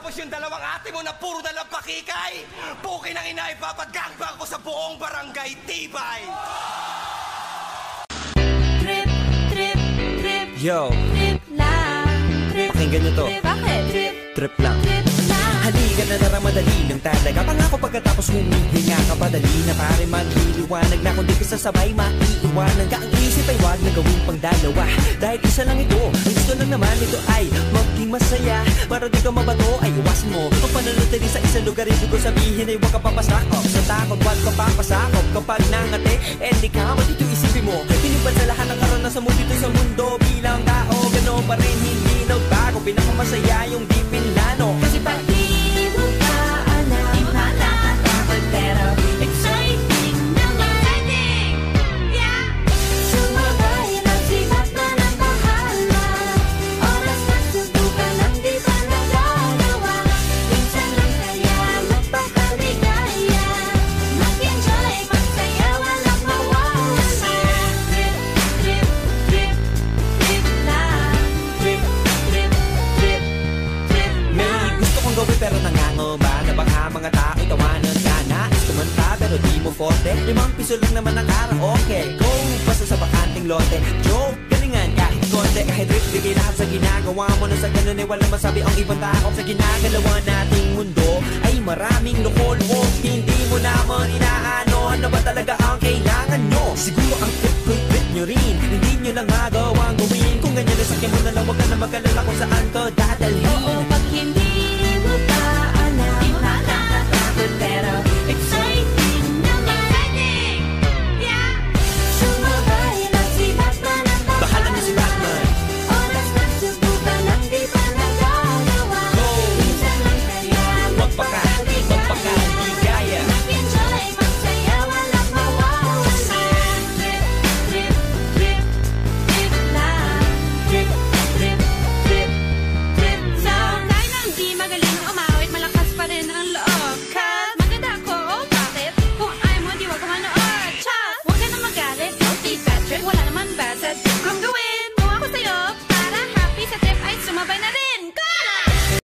Tapos yung dalawang ate mo na puro na lang pakikay. Pukin ang ina, ipapagangbang ko sa buong barangay Tibay. Trip, trip, trip. Yo, Trip lang. Trip. pakinggan nyo to. Bakit? Trip. Trip lang. Trip lang. Halika na tara, madali lang talaga. Pangako pagkatapos humihinga ka, padali na pare magliliwanag na. Kung di ka sasabay, maiiwanan ka. Ang isip ay wag na gawin pang dalawa, dahil isa lang ito. Ang gusto lang naman ito ay maging masaya. Para di ka mabato ay iwasan mo ang pananatili sa isang lugar. Hindi ko sabihin ay huwag ka papasakop sa takot, wag ka papasakop. Kapag nangate, di ka matito isipin mo. Tinipad sa lahat ng karanasan mo dito sa mundo. Bilang tao, gano'n pa rin hindi nagbago. Pinakamasaya yung di pinlano. Kasi pag Di mo ka alam, di mo natatakot, pero exciting naman. Exciting! Yeah! Sumabay lang sigat na ng bahala. Oras na subukan ang di pa nagagawa. Minsan lang kaya magpakaligaya. Mag-enjoy, magsaya, walang mawawala. Trip, trip, trip, trip lang. Trip, trip, trip, trip lang. may gusto kong gawin pero nangangamba na baka mga tao'y tawanan ka. Nais kumanta pero di mo forte. 5 piso lang naman ang karaoke. Kung basta sa bakanting lote, joke, galingan kahit konti. Kahit rip, lahat sa ginagawa mo. Na sa ganun ay walang masabi ang ibang tao. Sa ginagalawa nating mundo ay maraming loko-loko. Hindi mo naman inaano, ano ba talaga ang kailangan nyo? Siguro ang trip nyo rin, hindi nyo lang magawang gawin. Kung ganyan, nasakyan mo na lang, wag ka na mag-alala kung saan